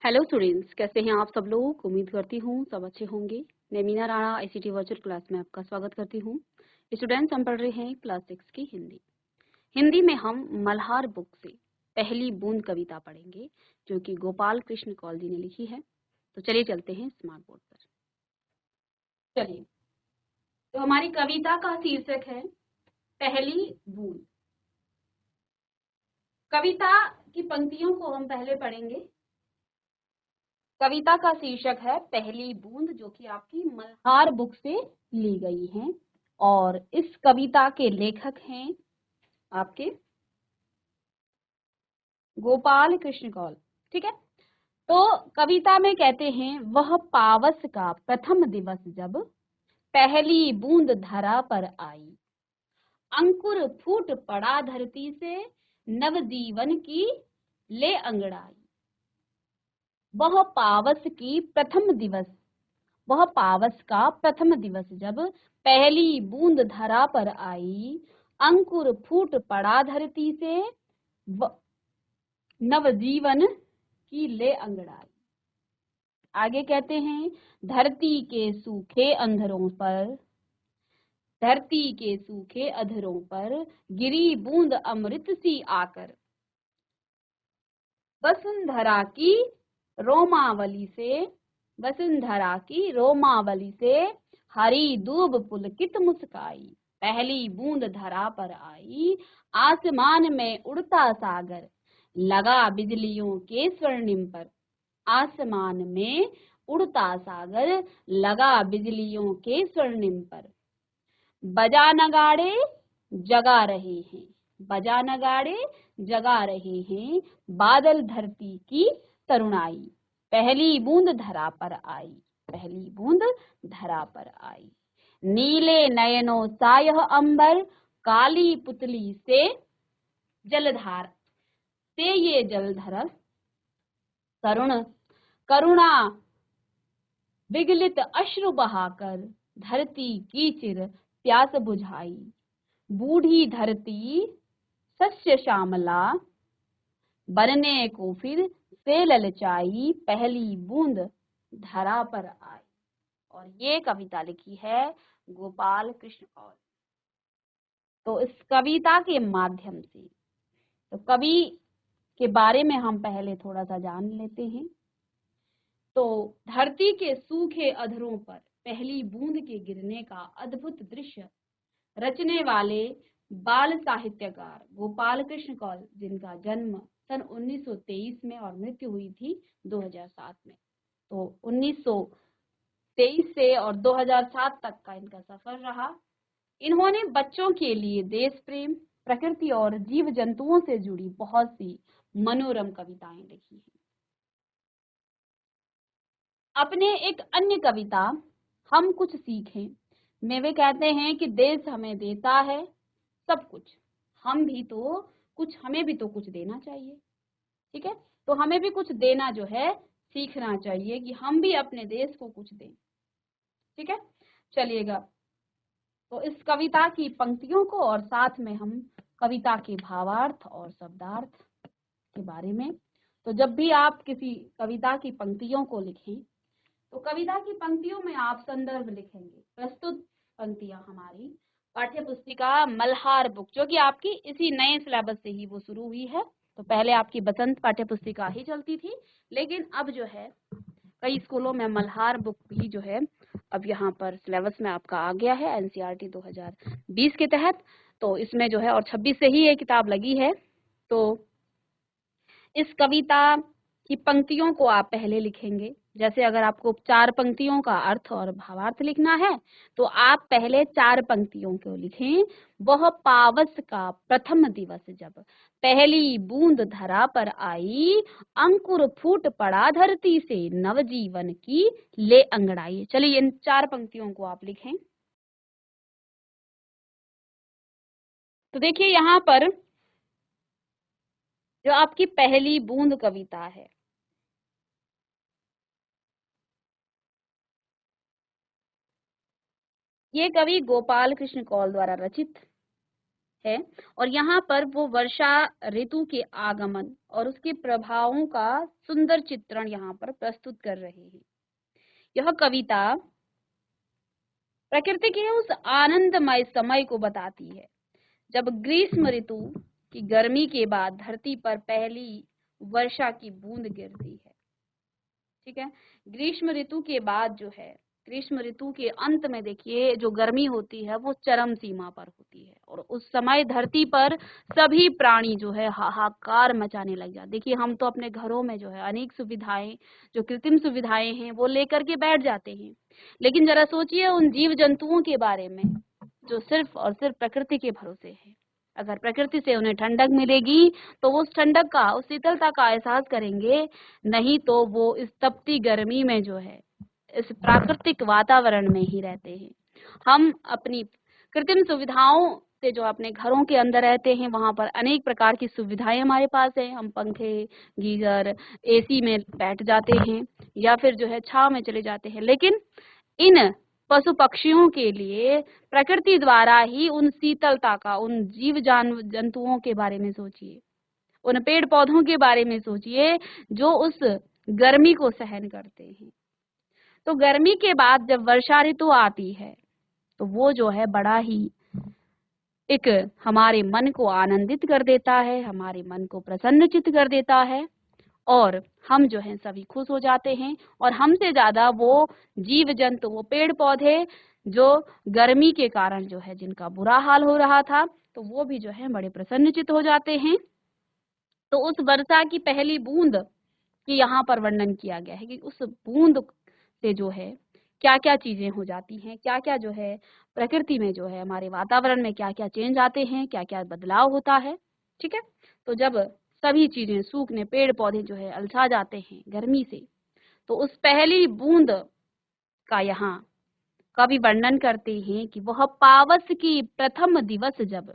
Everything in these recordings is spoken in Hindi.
हेलो स्टूडेंट्स, कैसे हैं आप सब लोग। उम्मीद करती हूँ सब अच्छे होंगे। मैं Meena Rana ICT virtual class में आपका स्वागत करती हूँ। स्टूडेंट्स, हम पढ़ रहे हैं क्लास 6 की हिंदी। हिंदी में हम मल्हार बुक से पहली बूंद कविता पढ़ेंगे, जो कि गोपाल कृष्ण कौल जी ने लिखी है। तो चलिए चलते हैं स्मार्ट बोर्ड पर। चलिए, तो हमारी कविता का शीर्षक है पहली बूंद। कविता की पंक्तियों को हम पहले पढ़ेंगे। कविता का शीर्षक है पहली बूंद, जो कि आपकी मल्हार बुक से ली गई है। और इस कविता के लेखक हैं आपके गोपाल कृष्ण कौल। ठीक है। तो कविता में कहते हैं, वह पावस का प्रथम दिवस जब पहली बूंद धरा पर आई, अंकुर फूट पड़ा धरती से नवजीवन की ले अंगड़ाई। वह पावस की प्रथम दिवस वह पावस का प्रथम दिवस जब पहली बूंद धरा पर आई, अंकुर फूट पड़ा धरती से नवजीवन की ले अंगड़ाई। आगे कहते हैं, धरती के सूखे अंधरों पर धरती के सूखे अधरों पर गिरी बूंद अमृत सी आकर, वसुंधरा की रोमावली से वसुंधरा की रोमावली से हरी दूब पुलकित मुस्काई। पहली बूंद धरा पर आई, आसमान में उड़ता सागर लगा बिजलियों के स्वर्णिम पर। आसमान में उड़ता सागर लगा बिजलियों के स्वर्णिम पर। बजा नगाड़े जगा रहे हैं बजा नगाड़े जगा रहे हैं बादल धरती की तरुणाई। पहली बूंद धरा पर आई पहली बूंद धरा पर आई। नीले नयनों सा यह अंबर, काली पुतली से जलधार से ये जलधर करुण करुणा विगलित अश्रु बहाकर धरती की चिर प्यास बुझाई। बूढ़ी धरती सस्य श्यामला बनने को फिर से ललचाई। पहली बूंद धरा पर आई। और ये कविता लिखी है गोपाल कृष्ण कौल। तो इस कविता के माध्यम से तो कवि के बारे में हम पहले थोड़ा सा जान लेते हैं। तो धरती के सूखे अधरों पर पहली बूंद के गिरने का अद्भुत दृश्य रचने वाले बाल साहित्यकार गोपाल कृष्ण कौल, जिनका जन्म सन 1923 में और मृत्यु हुई थी 2007 में। तो 1923 से और 2007 तक का इनका सफर रहा। इन्होंने बच्चों के लिए देश प्रेम, प्रकृति और जीव जंतुओं से जुड़ी बहुत सी मनोरम कविताएं लिखी हैं। अपने एक अन्य कविता हम कुछ सीखें में वे कहते हैं कि देश हमें देता है सब कुछ, हमें भी तो कुछ देना चाहिए। ठीक है। तो हमें भी कुछ देना जो है सीखना चाहिए कि हम भी अपने देश को कुछ दें। ठीक है। चलिएगा, तो इस कविता की पंक्तियों को और साथ में हम कविता के भावार्थ और शब्दार्थ के बारे में। तो जब भी आप किसी कविता की पंक्तियों को लिखें, तो कविता की पंक्तियों में आप संदर्भ लिखेंगे। प्रस्तुत पंक्तियां हमारी पाठ्य पुस्तिका मल्हार बुक, जो कि आपकी इसी नए सिलेबस से ही वो शुरू हुई है। तो पहले आपकी बसंत पाठ्य पुस्तिका ही चलती थी, लेकिन अब जो है कई स्कूलों में मल्हार बुक भी जो है अब यहाँ पर सिलेबस में आपका आ गया है एनसीईआरटी 2020 के तहत। तो इसमें जो है और 26 से ही ये किताब लगी है। तो इस कविता की पंक्तियों को आप पहले लिखेंगे। जैसे अगर आपको 4 पंक्तियों का अर्थ और भावार्थ लिखना है, तो आप पहले 4 पंक्तियों को लिखें। वह पावस का प्रथम दिवस जब पहली बूंद धरा पर आई, अंकुर फूट पड़ा धरती से नवजीवन की ले अंगड़ाई। चलिए इन 4 पंक्तियों को आप लिखें। तो देखिए यहाँ पर जो आपकी पहली बूंद कविता है, ये कवि गोपाल कृष्ण कौल द्वारा रचित है और यहाँ पर वो वर्षा ऋतु के आगमन और उसके प्रभावों का सुंदर चित्रण यहाँ पर प्रस्तुत कर रहे हैं। यह कविता प्रकृति के उस आनंदमय समय को बताती है जब ग्रीष्म ऋतु की गर्मी के बाद धरती पर पहली वर्षा की बूंद गिरती है। ठीक है, ग्रीष्म ऋतु के बाद जो है, ग्रीष्म ऋतु के अंत में देखिए जो गर्मी होती है वो चरम सीमा पर होती है और उस समय धरती पर सभी प्राणी जो है हाहाकार मचाने लग जाते। देखिए हम तो अपने घरों में जो है अनेक सुविधाएं, जो कृत्रिम सुविधाएं हैं वो लेकर के बैठ जाते हैं, लेकिन जरा सोचिए उन जीव जंतुओं के बारे में जो सिर्फ और सिर्फ प्रकृति के भरोसे है। अगर प्रकृति से उन्हें ठंडक मिलेगी तो वो उस ठंडक का, उस शीतलता का एहसास करेंगे, नहीं तो वो इस तपती गर्मी में जो है इस प्राकृतिक वातावरण में ही रहते हैं। हम अपनी कृत्रिम सुविधाओं से जो अपने घरों के अंदर रहते हैं वहां पर अनेक प्रकार की सुविधाएं हमारे पास है। हम पंखे, गीजर, एसी में बैठ जाते हैं या फिर जो है छांव में चले जाते हैं, लेकिन इन पशु पक्षियों के लिए प्रकृति द्वारा ही उन शीतलता का, उन जीव जंतुओं के बारे में सोचिए, उन पेड़ पौधों के बारे में सोचिए जो उस गर्मी को सहन करते हैं। तो गर्मी के बाद जब वर्षा ऋतु आती है तो वो जो है बड़ा ही एक हमारे मन को आनंदित कर देता है, हमारे मन को प्रसन्नचित्त कर देता है और हम जो हैं सभी खुश हो जाते हैं। और हमसे ज्यादा वो जीव जंतु, वो पेड़ पौधे जो गर्मी के कारण जो है जिनका बुरा हाल हो रहा था, तो वो भी जो है बड़े प्रसन्नचित्त हो जाते हैं। तो उस वर्षा की पहली बूंद की यहाँ पर वर्णन किया गया है कि उस बूंद से जो है क्या क्या चीजें हो जाती हैं, क्या क्या जो है प्रकृति में जो है हमारे वातावरण में क्या क्या चेंज आते हैं, क्या क्या बदलाव होता है। ठीक है, तो जब सभी चीजें सूखने, पेड़ पौधे जो है अलसा जाते हैं गर्मी से, तो उस पहली बूंद का यहाँ कवि वर्णन करते हैं कि वह पावस की प्रथम दिवस जब,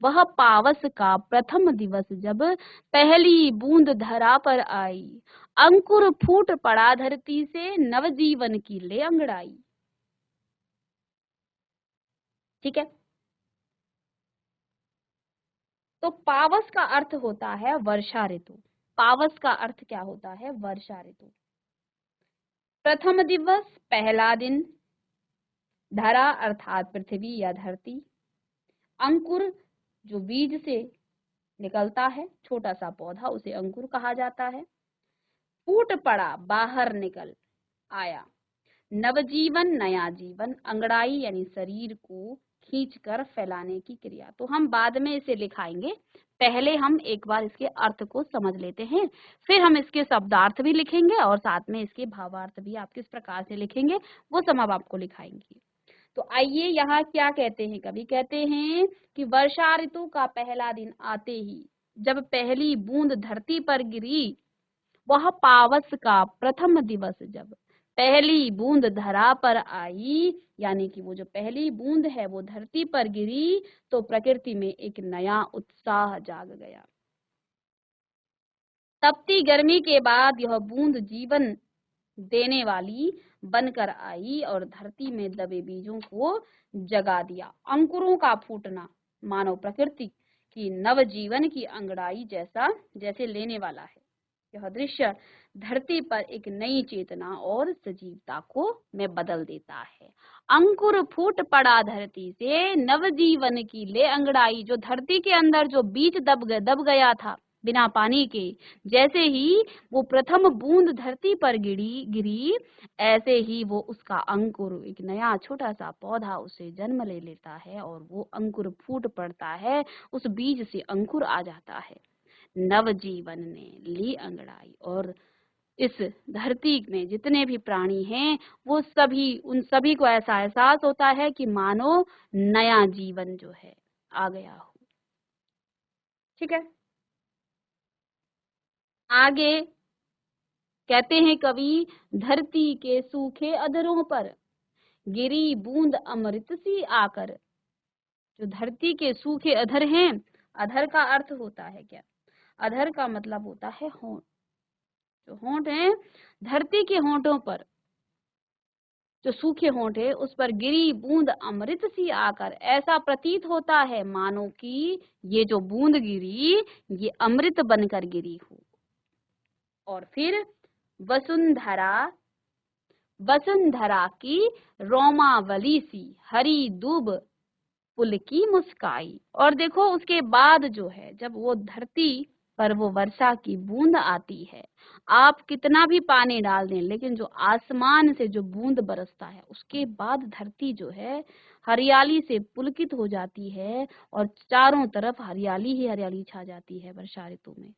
वह पावस का प्रथम दिवस जब पहली बूंद धरा पर आई, अंकुर फूट पड़ा धरती से नवजीवन की ले अंगड़ाई। ठीक है, तो पावस का अर्थ होता है वर्षा ऋतु। पावस का अर्थ क्या होता है? वर्षा ऋतु। प्रथम दिवस, पहला दिन, धरा अर्थात पृथ्वी या धरती, अंकुर जो बीज से निकलता है, छोटा सा पौधा, उसे अंकुर कहा जाता है, फूट पड़ा बाहर निकल आया, नवजीवन नया जीवन, अंगड़ाई यानी शरीर को खींचकर फैलाने की क्रिया। तो हम बाद में इसे लिखाएंगे, पहले हम एक बार इसके अर्थ को समझ लेते हैं, फिर हम इसके शब्दार्थ भी लिखेंगे और साथ में इसके भावार्थ भी आप किस प्रकार से लिखेंगे वो सब हम आपको लिखाएंगे। तो आइए यहाँ क्या कहते हैं, कवि कहते हैं कि वर्षा ऋतु का पहला दिन आते ही जब पहली बूंद धरती पर गिरी, वह पावस का प्रथम दिवस जब पहली बूंद धरा पर आई, यानी कि वो जो पहली बूंद है वो धरती पर गिरी, तो प्रकृति में एक नया उत्साह जाग गया। तपती गर्मी के बाद यह बूंद जीवन देने वाली बनकर आई और धरती में दबे बीजों को जगा दिया। अंकुरों का फूटना मानव प्रकृति की नवजीवन की अंगड़ाई जैसा जैसे लेने वाला है। यह दृश्य धरती पर एक नई चेतना और सजीवता को में बदल देता है। अंकुर फूट पड़ा धरती से नवजीवन की ले अंगड़ाई, जो धरती के अंदर जो बीज दब गया था बिना पानी के, जैसे ही वो प्रथम बूंद धरती पर गिरी, ऐसे ही वो उसका अंकुर, एक नया छोटा सा पौधा उसे जन्म ले लेता है और वो अंकुर फूट पड़ता है, उस बीज से अंकुर आ जाता है। नवजीवन ने ली अंगड़ाई और इस धरती में जितने भी प्राणी हैं वो सभी, उन सभी को ऐसा एहसास होता है कि मानो नया जीवन जो है आ गया हो। ठीक है, आगे कहते हैं कवि, धरती के सूखे अधरों पर गिरी बूंद अमृत सी आकर। जो धरती के सूखे अधर हैं, अधर का अर्थ होता है क्या? अधर का मतलब होता है होंठ। जो होंठ हैं, धरती के होंठों पर जो सूखे होंठ है उस पर गिरी बूंद अमृत सी आकर, ऐसा प्रतीत होता है मानो कि ये जो बूंद गिरी ये अमृत बनकर गिरी हो। और फिर वसुंधरा वसुंधरा की रोमावली सी हरी दूब पुल की मुस्काई। और देखो उसके बाद जो है जब वो धरती पर वो वर्षा की बूंद आती है, आप कितना भी पानी डाल दें लेकिन जो आसमान से जो बूंद बरसता है उसके बाद धरती जो है हरियाली से पुलकित हो जाती है और चारों तरफ हरियाली ही हरियाली छा जाती है वर्षा ऋतु में।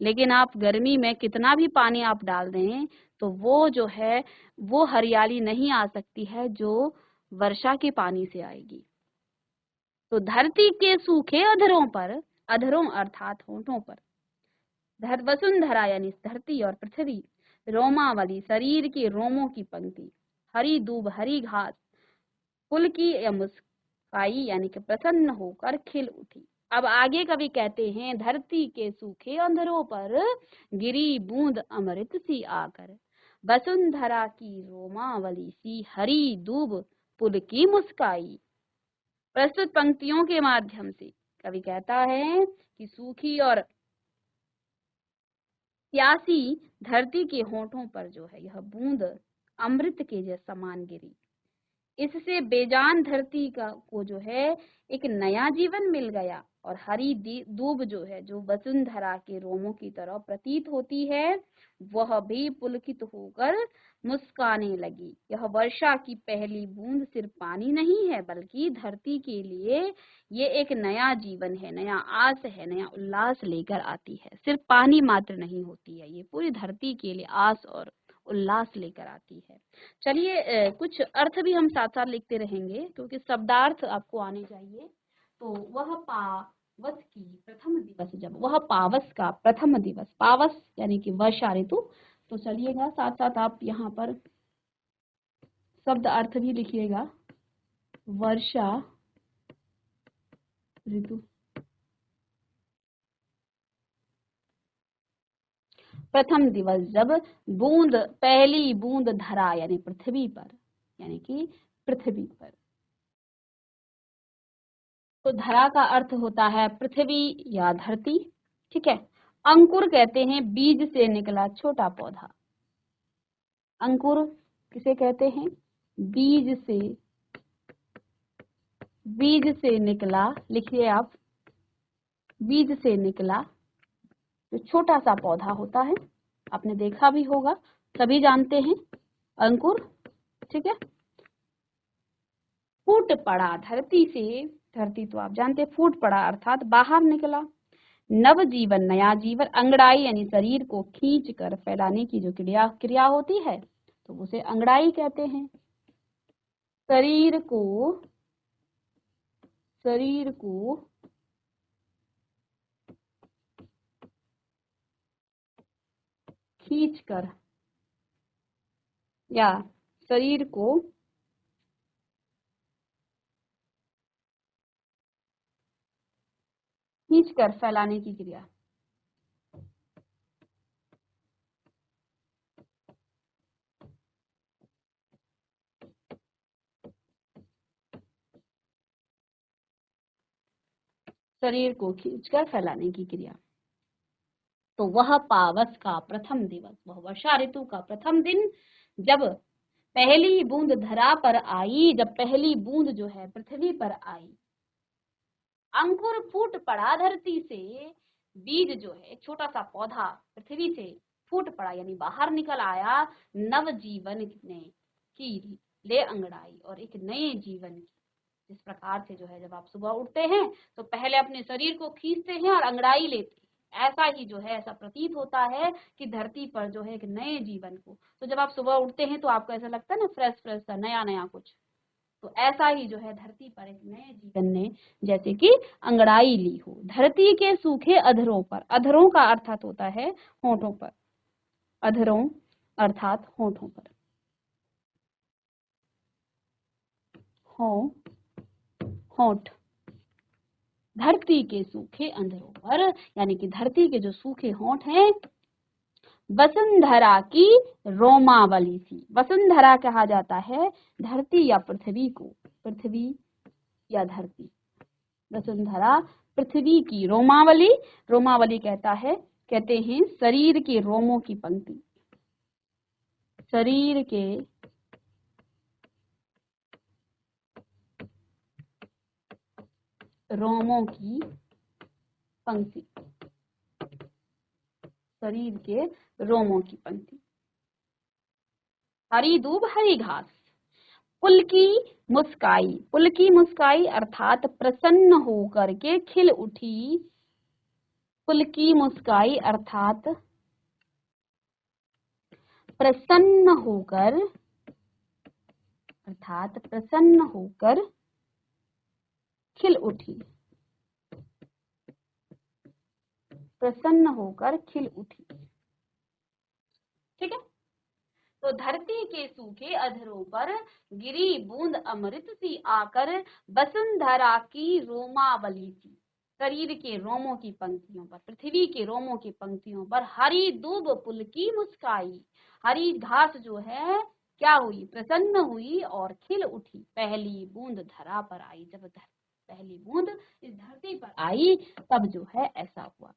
लेकिन आप गर्मी में कितना भी पानी आप डाल दें तो वो जो है वो हरियाली नहीं आ सकती है जो वर्षा के पानी से आएगी। तो धरती के सूखे अधरों पर, अधरों अर्थात होंठों पर, वसुंधरा यानी धरती और पृथ्वी, रोमावली शरीर के रोमों की पंक्ति, हरी दूब हरी घास, फूल की या मुस्काई यानी कि प्रसन्न होकर खिल उठी। अब आगे कवि कहते हैं धरती के सूखे अंधरों पर गिरी बूंद अमृत सी आकर, वसुंधरा की रोमावली सी हरी दूब पुल की मुस्काई। प्रस्तुत पंक्तियों के माध्यम से कवि कहता है कि सूखी और प्यासी धरती के होंठों पर जो है यह बूंद अमृत के जैसा समान गिरी। इससे बेजान धरती को जो है एक नया जीवन मिल गया और हरी दूब जो है जो वसुंधरा के रोमों की तरह प्रतीत होती है वह भी पुलकित होकर मुस्काने लगी। यह वर्षा की पहली बूंद सिर्फ पानी नहीं है बल्कि धरती के लिए ये एक नया जीवन है, नया आस है, नया उल्लास लेकर आती है। सिर्फ पानी मात्र नहीं होती है, ये पूरी धरती के लिए आस और उल्लास लेकर आती है। चलिए कुछ अर्थ भी हम साथ साथ लिखते रहेंगे क्योंकि शब्दार्थ आपको आने चाहिए। तो वह पावस की प्रथम दिवस, जब वह पावस का प्रथम दिवस, पावस यानी कि वर्षा ऋतु। तो चलिएगा साथ साथ आप यहाँ पर शब्द अर्थ भी लिखिएगा। वर्षा ऋतु, प्रथम दिवस जब बूंद पहली बूंद धरा यानी पृथ्वी पर, यानी कि पृथ्वी पर। तो धरा का अर्थ होता है पृथ्वी या धरती, ठीक है। अंकुर कहते हैं बीज से निकला छोटा पौधा। अंकुर किसे कहते हैं? बीज से निकला, लिखिए आप, बीज से निकला जो छोटा सा पौधा होता है, आपने देखा भी होगा, सभी जानते हैं अंकुर, ठीक है। फूट पड़ा धरती से, धरती तो आप जानते हैं, फूट पड़ा अर्थात बाहर निकला। नव जीवन नया जीवन, अंगड़ाई यानी शरीर को खींच कर फैलाने की जो क्रिया होती है तो उसे अंगड़ाई कहते हैं। शरीर को खींच कर या शरीर को खींच कर फैलाने की क्रिया। शरीर को खींचकर फैलाने की क्रिया। तो वह पावस का प्रथम दिवस, वह वर्षा ऋतु का प्रथम दिन, जब पहली बूंद धरा पर आई, जब पहली बूंद जो है पृथ्वी पर आई, अंकुर फूट पड़ा धरती से, बीज जो है छोटा सा पौधा पृथ्वी से फूट पड़ा यानी बाहर निकल आया, नव जीवन ने की ले अंगड़ाई और एक नए जीवन की। जिस प्रकार से जो है जब आप सुबह उठते हैं तो पहले अपने शरीर को खींचते हैं और अंगड़ाई लेते हैं, ऐसा ही जो है ऐसा प्रतीत होता है कि धरती पर जो है एक नए जीवन को, तो जब आप सुबह उठते हैं तो आपको ऐसा लगता है ना फ्रेश फ्रेश सा, नया नया कुछ, तो ऐसा ही जो है धरती पर एक नए जीवन ने जैसे कि अंगड़ाई ली हो। धरती के सूखे अधरों पर, अधरों का अर्थात होता है होंठों पर, अधरों अर्थात होंठों पर, होंठ, धरती के सूखे अंधरों पर यानी कि धरती के जो सूखे होंठ हैं वसुंधरा की रोमावली सी। वसुंधरा कहा जाता है धरती या पृथ्वी को, पृथ्वी या धरती। वसुंधरा पृथ्वी की रोमावली, रोमावली कहते हैं शरीर के रोमों की पंक्ति, शरीर के रोमों की पंक्ति, शरीर के रोमों की पंक्ति। हरी दूब हरी घास, पुलकी मुस्काई, पुलकी मुस्काई अर्थात प्रसन्न होकर के खिल उठी, पुलकी मुस्काई अर्थात प्रसन्न होकर, अर्थात प्रसन्न होकर खिल उठी, प्रसन्न होकर खिल उठी। ठीक है, तो धरती के सूखे अधरों पर गिरी बूंद अमृत सी आकर वसुंधरा की रोमावली सी। शरीर के रोमों की पंक्तियों पर, पृथ्वी के रोमों की पंक्तियों पर हरी दूब पुलकी मुस्काई, हरी घास जो है क्या हुई, प्रसन्न हुई और खिल उठी। पहली बूंद धरा पर आई, जब पहली बूंद इस धरती पर आई तब जो है ऐसा हुआ।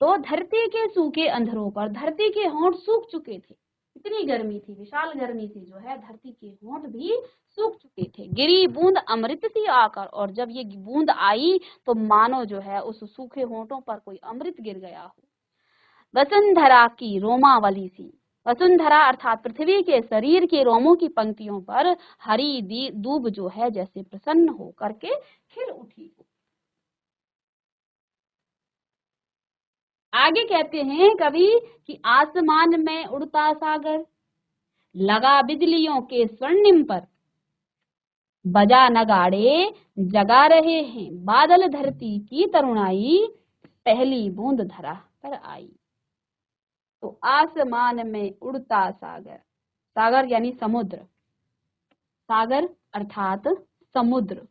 तो धरती के सूखे अंधरों पर, धरती के होंठ सूख चुके थे, इतनी गर्मी थी, विशाल गर्मी थी जो है, धरती के होंठ भी सूख चुके थे। गिरी बूंद अमृत सी आकर, और जब ये बूंद आई तो मानो जो है उस सूखे होंठों पर कोई अमृत गिर गया हो। वसुंधरा की रोमावली सी, वसुंधरा अर्थात पृथ्वी के शरीर के रोमों की पंक्तियों पर हरी दूब जो है जैसे प्रसन्न हो करके खिल उठी। आगे कहते हैं कवि कि आसमान में उड़ता सागर, लगा बिजलियों के स्वर्णिम पर, बजा नगाड़े जगा रहे हैं बादल धरती की तरुणाई, पहली बूंद धरा पर आई। तो आसमान में उड़ता सागर, सागर यानी समुद्र, सागर अर्थात समुद्र।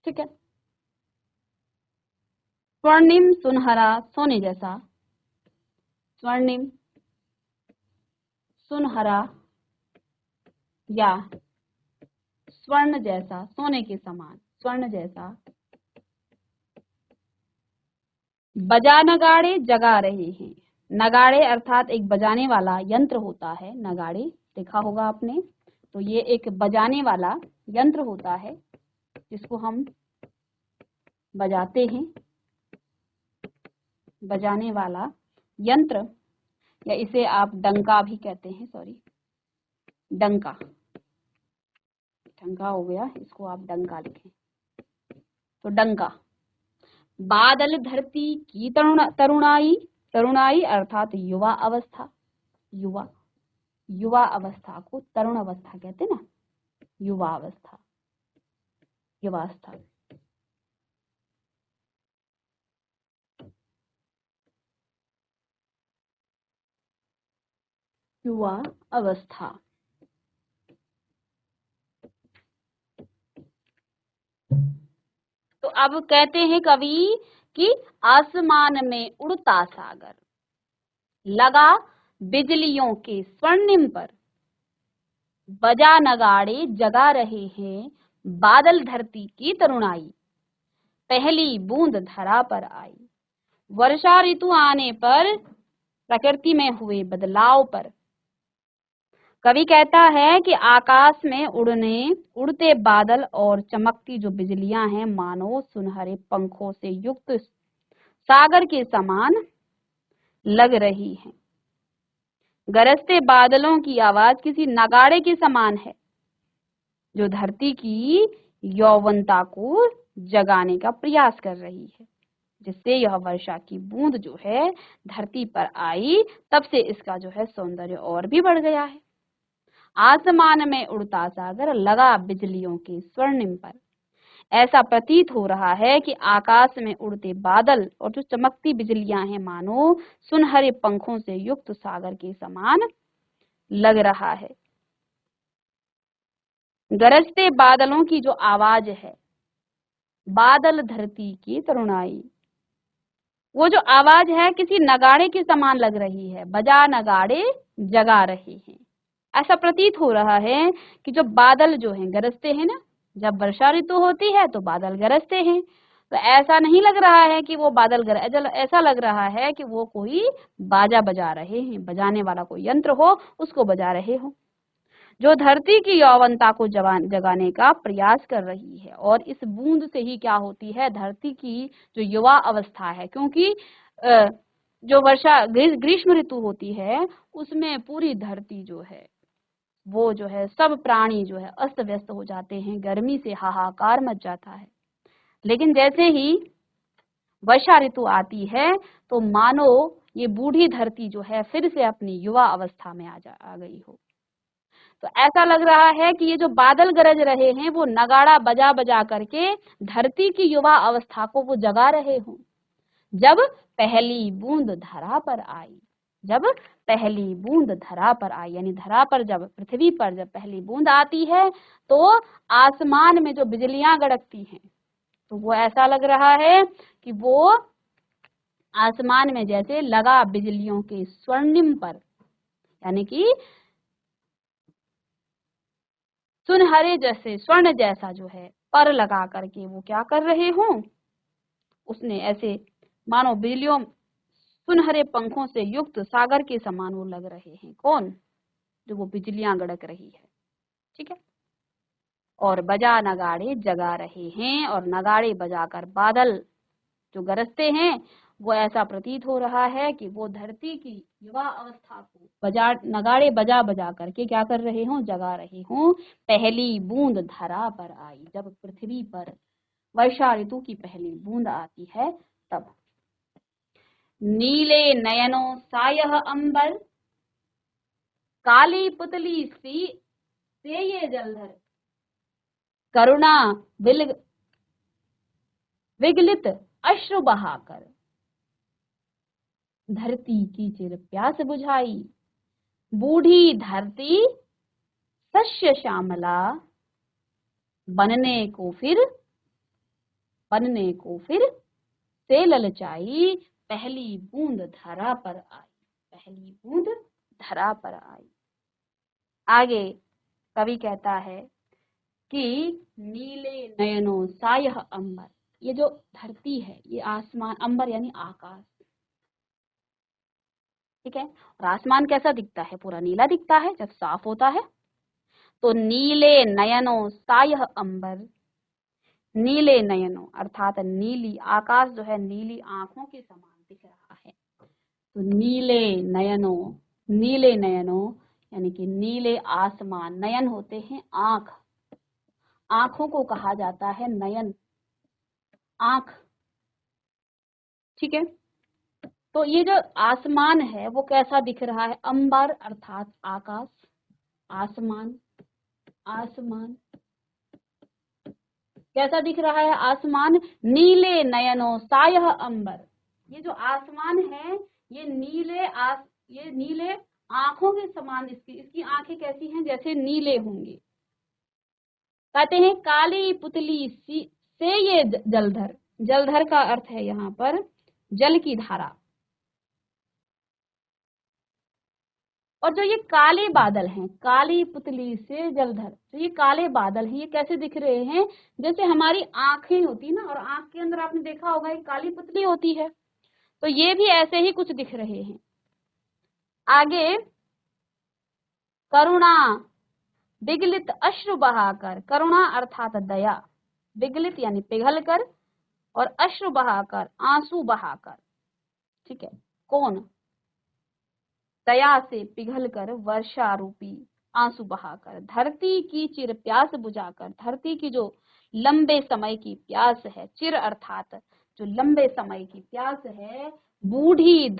ठीक है, स्वर्णिम सुनहरा सोने जैसा, स्वर्णिम सुनहरा या स्वर्ण जैसा, सोने के समान, स्वर्ण जैसा। बजा नगाड़े जगा रहे हैं, नगाड़े अर्थात एक बजाने वाला यंत्र होता है, नगाड़े देखा होगा आपने, तो ये एक बजाने वाला यंत्र होता है जिसको हम बजाते हैं, बजाने वाला यंत्र, या इसे आप डंका भी कहते हैं, सॉरी डंका, डंका हो गया, इसको आप डंका लिखें, तो डंका। बादल धरती की तरुणाई, तरुणाई अर्थात युवा अवस्था, युवा, युवा अवस्था को तरुण अवस्था कहते हैं ना, युवा अवस्था, युवावस्था। युवा अवस्था। तो अब कहते हैं कवि कि आसमान में उड़ता सागर, लगा बिजलियों के स्वर्णिम पर, बजा नगाड़े जगा रहे हैं बादल धरती की तरुणाई, पहली बूंद धरा पर आई। वर्षा ऋतु आने पर, प्रकृति में हुए बदलाव पर, कवि कहता है कि आकाश में उड़ते बादल और चमकती जो बिजलियां हैं मानो सुनहरे पंखों से युक्त सागर के समान लग रही हैं। गरजते बादलों की आवाज किसी नगाड़े के समान है जो धरती की यौवनता को जगाने का प्रयास कर रही है, जिससे यह वर्षा की बूंद जो है धरती पर आई, तब से इसका जो है सौंदर्य और भी बढ़ गया है। आसमान में उड़ता सागर, लगा बिजलियों के स्वर्णिम पर, ऐसा प्रतीत हो रहा है कि आकाश में उड़ते बादल और जो चमकती बिजलियां हैं मानो सुनहरे पंखों से युक्त सागर के समान लग रहा है। गरजते बादलों की जो आवाज है, बादल धरती की तरुणाई, वो जो आवाज है किसी नगाड़े के समान लग रही है, बजा नगाड़े जगा रहे हैं। ऐसा प्रतीत हो रहा है कि जो बादल जो हैं गरजते हैं ना, जब वर्षा ऋतु होती है तो बादल गरजते हैं, तो ऐसा नहीं लग रहा है कि वो बादल ऐसा लग रहा है कि वो कोई बाजा बजा रहे हैं, बजाने वाला कोई यंत्र हो उसको बजा रहे हो, जो धरती की यौवनता को जगाने का प्रयास कर रही है। और इस बूंद से ही क्या होती है, धरती की जो युवा अवस्था है, क्योंकि जो वर्षा ग्रीष्म ऋतु होती है उसमें पूरी धरती जो है वो जो है सब प्राणी जो है अस्त व्यस्त हो जाते हैं, गर्मी से हाहाकार मच जाता है। लेकिन जैसे ही वर्षा ऋतु आती है तो मानो ये बूढ़ी धरती जो है फिर से अपनी युवा अवस्था में आ गई हो। तो ऐसा लग रहा है कि ये जो बादल गरज रहे हैं वो नगाड़ा बजा बजा करके धरती की युवा अवस्था को वो जगा रहे हों। जब पहली बूंद धरा पर आई, जब पहली बूंद धरा पर आई, यानी धरा पर जब पृथ्वी पर जब पहली बूंद आती है तो आसमान में जो बिजलियां गड़कती हैं, तो वो ऐसा लग रहा है कि वो आसमान में जैसे लगा बिजलियों के स्वर्णिम पर, यानी कि सुनहरे जैसे स्वर्ण जैसा जो है पर लगा करके वो क्या कर रहे हों, उसने ऐसे मानो बिजलियों सुनहरे पंखों से युक्त सागर के समान वो लग रहे हैं। कौन? जो वो बिजलियां गड़क रही है, ठीक है। और बजा नगाड़े जगा रहे हैं, और नगाड़े बजाकर बादल जो गरजते हैं वो ऐसा प्रतीत हो रहा है कि वो धरती की युवा अवस्था को बजा नगाड़े बजा बजा करके क्या कर रहे हों, जगा रहे हों। पहली बूंद धरा पर आई, जब पृथ्वी पर वर्षा ऋतु की पहली बूंद आती है तब। नीले नयनों सायह अंबर, काली पुतली सी से ये जलधर, करुणा विगलित अश्रु बहाकर, धरती की चिर प्यास बुझाई, बूढ़ी धरती शस्य श्यामला, बनने को फिर से ललचाई, पहली बूंद धरा पर आई, पहली बूंद धरा पर आई। आगे कवि कहता है कि नीले नयनों सायह अंबर, ये जो धरती है ये आसमान, अंबर यानी आकाश, ठीक है। और आसमान कैसा दिखता है, पूरा नीला दिखता है जब साफ होता है। तो नीले नयनों सायह अंबर, नीले नयनों अर्थात नीली आकाश जो है नीली आंखों के समान दिख रहा है। तो नीले नयनों यानी कि नीले आसमान, नयन होते हैं आंख, आंखों को कहा जाता है नयन, आंख, ठीक है। तो ये जो आसमान है वो कैसा दिख रहा है, अंबर अर्थात आकाश, आसमान, आसमान कैसा दिख रहा है, आसमान नीले नयनों सायह अंबर, ये जो आसमान है ये नीले आंखों के समान, इसकी आंखें कैसी हैं, जैसे नीले होंगे। कहते हैं काली पुतली से ये जलधर, जलधर का अर्थ है यहाँ पर जल की धारा। और जो ये काले बादल हैं, काली पुतली से जलधर, तो ये काले बादल हैं, ये कैसे दिख रहे हैं, जैसे हमारी आंखें होती ना, और आंख के अंदर आपने देखा होगा एक काली पुतली होती है, तो ये भी ऐसे ही कुछ दिख रहे हैं। आगे करुणा विगलित अश्रु बहाकर, करुणा अर्थात दया, विगलित यानी पिघल कर, और अश्रु बहाकर आंसू बहाकर, ठीक है। कौन? दया से पिघल कर वर्षा रूपी आंसू बहाकर, धरती की चिर प्यास बुझाकर, धरती की जो लंबे समय की प्यास है, चिर अर्थात जो लंबे समय की प्यास है, बूढ़ी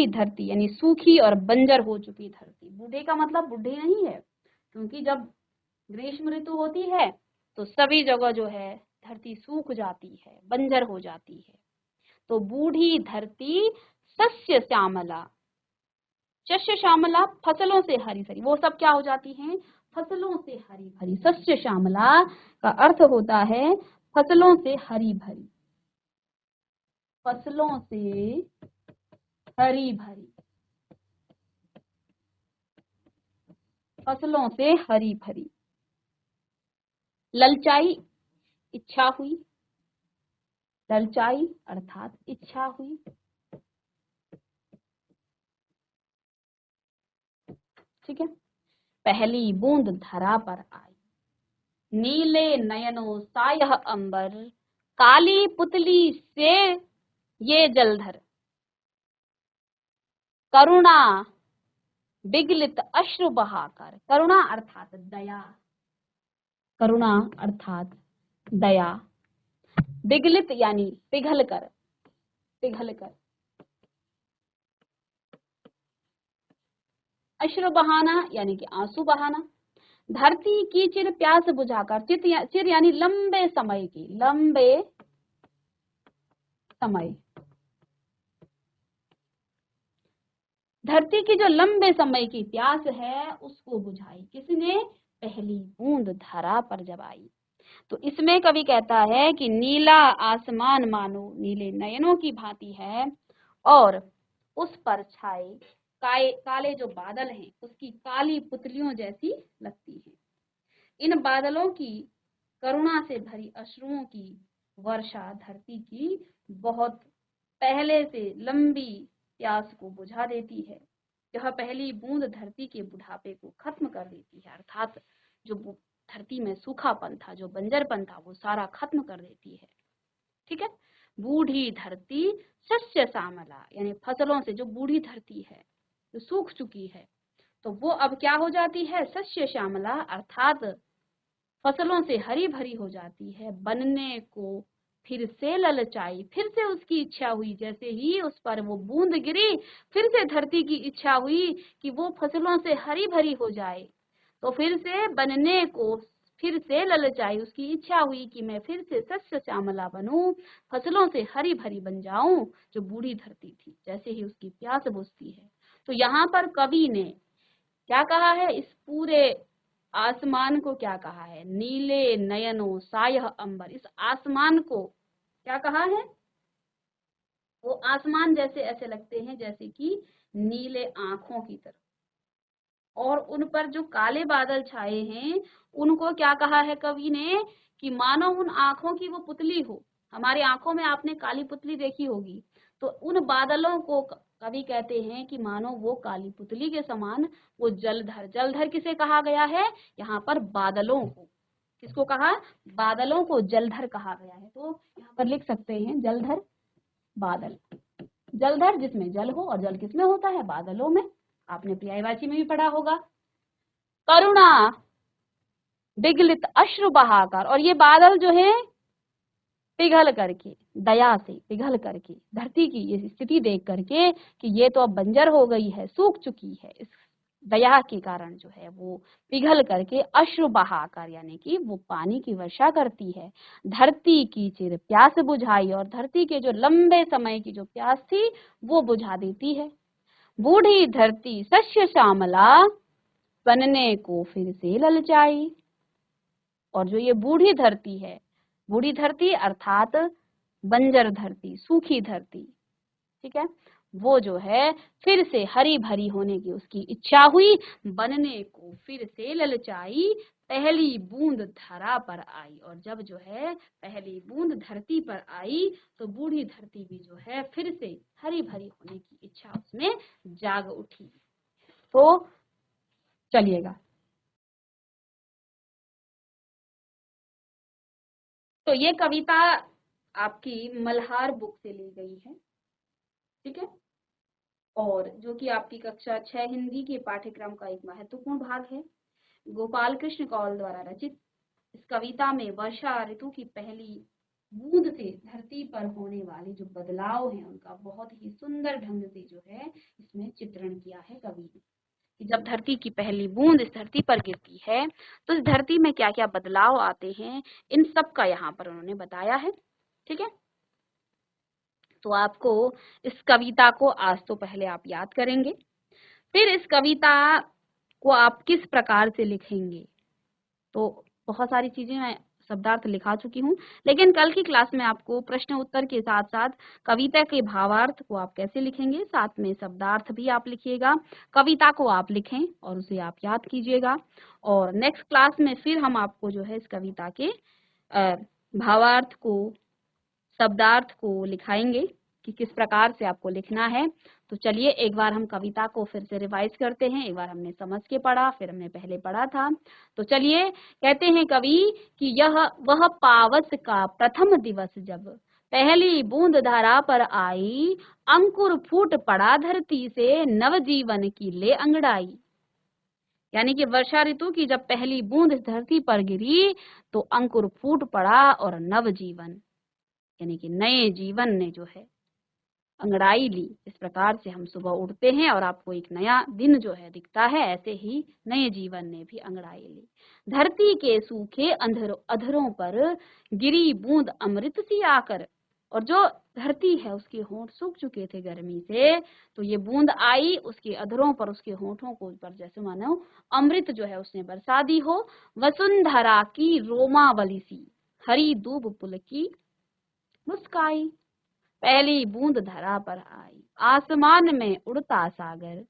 धरती यानी सूखी और बंजर हो चुकी धरती, बूढ़े का मतलब बूढ़े नहीं है, क्योंकि जब ग्रीष्म ऋतु होती है तो सभी जगह जो है धरती सूख जाती है, बंजर हो जाती है। तो बूढ़ी धरती सस्य श्यामला, शस्य श्यामला फसलों से हरी भरी, वो सब क्या हो जाती हैं, फसलों से हरी भरी। सस्य श्यामला का अर्थ होता है फसलों से हरी भरी। फसलों से हरी भरी, फसलों से हरी भरी। ललचाई, इच्छा हुई, ललचाई अर्थात इच्छा हुई। ठीक है। पहली बूंद धरा पर आई, नीले नयनों सायह अंबर, काली पुतली से ये जलधर, करुणा विगलित अश्रु बहाकर। करुणा अर्थात दया, करुणा अर्थात दया। विगलित यानी पिघल कर, पिघल कर। अश्रु बहाना यानी कि आंसू बहाना। धरती की चिर प्यास बुझाकर, चिर यानी लंबे समय की, लंबे समय। धरती की जो लंबे समय की प्यास है उसको बुझाई किसने? पहली बूंद धरा पर जब आई। तो इसमें कवि कहता है कि नीला आसमान मानो नीले नयनों की भांति है और उस पर छाए काले जो बादल हैं उसकी काली पुतलियों जैसी लगती है। इन बादलों की करुणा से भरी अश्रुओं की वर्षा धरती की बहुत पहले से लंबी प्यास को बुझा देती है। यह पहली बूंद धरती के बुढ़ापे को खत्म कर देती है, अर्थात जो धरती में सूखापन था, जो बंजरपन था, वो सारा खत्म कर देती है। ठीक है। बूढ़ी धरती शस्य श्यामला, यानी फसलों से जो बूढ़ी धरती है, जो सूख चुकी है, तो वो अब क्या हो जाती है? शस्य श्यामला अर्थात फसलों से हरी भरी हो जाती है। बनने को फिर से ललचाई, फिर से उसकी इच्छा हुई, जैसे ही उस पर वो बूंद गिरी फिर से धरती की इच्छा हुई कि वो फसलों से हरी भरी हो जाए। तो फिर से बनने को फिर से ललचाई, उसकी इच्छा हुई कि मैं फिर से शस्य श्यामला बनूं, फसलों से हरी भरी बन जाऊं, जो बूढ़ी धरती थी, जैसे ही उसकी प्यास बुझती है। तो यहाँ पर कवि ने क्या कहा है? इस पूरे आसमान को क्या कहा है? नीले नयनों सायह अंबर। इस आसमान को क्या कहा है? वो आसमान जैसे ऐसे लगते हैं जैसे कि नीले आंखों की तरह, और उन पर जो काले बादल छाए हैं उनको क्या कहा है कवि ने? कि मानो उन आंखों की वो पुतली हो। हमारी आंखों में आपने काली पुतली देखी होगी, तो उन बादलों को कवि कहते हैं कि मानो वो काली पुतली के समान वो जलधर। जलधर किसे कहा गया है? यहाँ पर बादलों को। किसको कहा? बादलों को जलधर कहा गया है। तो यहाँ पर लिख सकते हैं जलधर बादल। जलधर जिसमें जल हो, और जल किसमें होता है? बादलों में। आपने पर्यायवाची में भी पढ़ा होगा। करुणा विगलित अश्रु बहाकर, और ये बादल जो है पिघल करके, दया से पिघल करके, धरती की ये स्थिति देख करके कि ये तो अब बंजर हो गई है, सूख चुकी है, इस दया के कारण जो है वो पिघल करके अश्रु बहाकर, यानी कि वो पानी की वर्षा करती है। धरती की चिर प्यास बुझाई, और धरती के जो लंबे समय की जो प्यास थी वो बुझा देती है। बूढ़ी धरती शस्य श्यामला, बनने को फिर से ललचाई। और जो ये बूढ़ी धरती है, बूढ़ी धरती अर्थात बंजर धरती, सूखी धरती, ठीक है, वो जो है फिर से हरी भरी होने की उसकी इच्छा हुई, बनने को फिर से ललचाई। पहली बूंद धरा पर आई, और जब जो है पहली बूंद धरती पर आई तो बूढ़ी धरती भी जो है फिर से हरी भरी होने की इच्छा उसमें जाग उठी। तो चलिएगा, तो ये कविता आपकी मल्हार बुक से ली गई है। ठीक है। और जो कि आपकी कक्षा 6 हिंदी के पाठ्यक्रम का एक महत्वपूर्ण भाग है। गोपाल कृष्ण कौल द्वारा रचित इस कविता में वर्षा ऋतु की पहली बूंद से धरती पर होने वाले जो बदलाव हैं उनका बहुत ही सुंदर ढंग से जो है इसमें चित्रण किया है कवि ने, कि जब धरती की पहली बूंद इस धरती पर गिरती है तो इस धरती में क्या क्या बदलाव आते हैं, इन सब का यहाँ पर उन्होंने बताया है। ठीक है। तो आपको इस कविता को आज तो पहले आप याद करेंगे, फिर इस कविता को आप किस प्रकार से लिखेंगे, तो बहुत सारी चीजें मैं शब्दार्थ लिखा चुकी हूँ, लेकिन कल की क्लास में आपको प्रश्न उत्तर के साथ साथ कविता के भावार्थ को आप कैसे लिखेंगे, साथ में शब्दार्थ भी आप लिखिएगा, कविता को आप लिखें और उसे आप याद कीजिएगा। और नेक्स्ट क्लास में फिर हम आपको जो है इस कविता के भावार्थ को, शब्दार्थ को लिखाएंगे कि किस प्रकार से आपको लिखना है। तो चलिए एक बार हम कविता को फिर से रिवाइज करते हैं। एक बार हमने समझ के पढ़ा, फिर हमने पहले पढ़ा था। तो चलिए, कहते हैं कवि कि यह वह पावस का प्रथम दिवस जब पहली बूंद धरा पर आई, अंकुर फूट पड़ा धरती से नवजीवन की ले अंगड़ाई। यानी कि वर्षा ऋतु की जब पहली बूंद धरती पर गिरी तो अंकुर फूट पड़ा और नवजीवन यानी कि नए जीवन ने जो है अंगड़ाई ली। इस प्रकार से हम सुबह उठते हैं और आपको एक नया दिन जो है दिखता है, ऐसे ही नए जीवन ने भी अंगड़ाई ली। धरती के सूखे अधरों पर गिरी बूंद अमृत सी आकर, और जो धरती है उसके होंठ सूख चुके थे गर्मी से, तो ये बूंद आई उसके अधरों पर, उसके होंठों को पर जैसे मानो अमृत जो है उसने बरसा दी हो। वसुंधरा की रोमावली सी हरी दूब पुलकी मुस्काई, पहली बूंद धरा पर आई, आसमान में उड़ता सागर,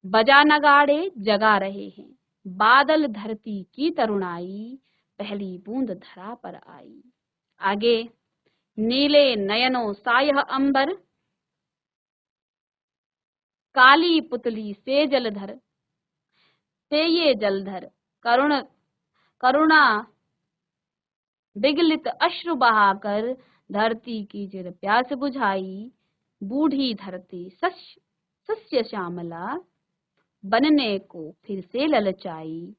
बजा नगाड़े जगा रहे हैं, बादल धरती की तरुणाई, पहली बूंद धरा पर आई। आगे, नीले नयनों सा यह अंबर, काली पुतली से जलधर, से ये जलधर करुणा विगलित अश्रु बहाकर, धरती की चिर प्यास बुझाई, बूढ़ी धरती सस्य श्यामला, बनने को फिर से ललचाई,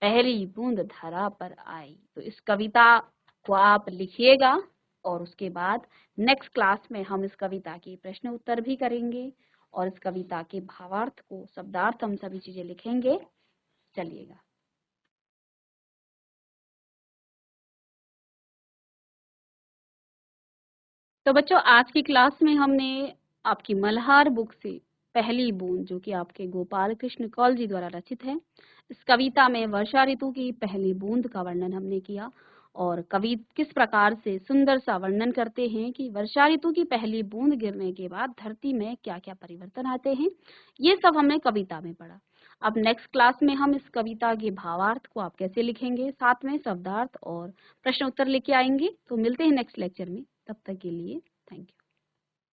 पहली बूंद धरा पर आई। तो इस कविता को आप लिखिएगा और उसके बाद नेक्स्ट क्लास में हम इस कविता के प्रश्न उत्तर भी करेंगे और इस कविता के भावार्थ को, शब्दार्थ, हम सभी चीजें लिखेंगे। चलिएगा। तो बच्चों, आज की क्लास में हमने आपकी मल्हार बुक से पहली बूंद, जो कि आपके गोपाल कृष्ण कौल जी द्वारा रचित है, इस कविता में वर्षा ऋतु की पहली बूंद का वर्णन हमने किया और कवि किस प्रकार से सुंदर सा वर्णन करते हैं कि वर्षा ऋतु की पहली बूंद गिरने के बाद धरती में क्या क्या परिवर्तन आते हैं, ये सब हमने कविता में पढ़ा। अब नेक्स्ट क्लास में हम इस कविता के भावार्थ को आप कैसे लिखेंगे, साथ में शब्दार्थ और प्रश्न उत्तर लेके आएंगे। तो मिलते हैं नेक्स्ट लेक्चर में, तब तक के लिए थैंक यू।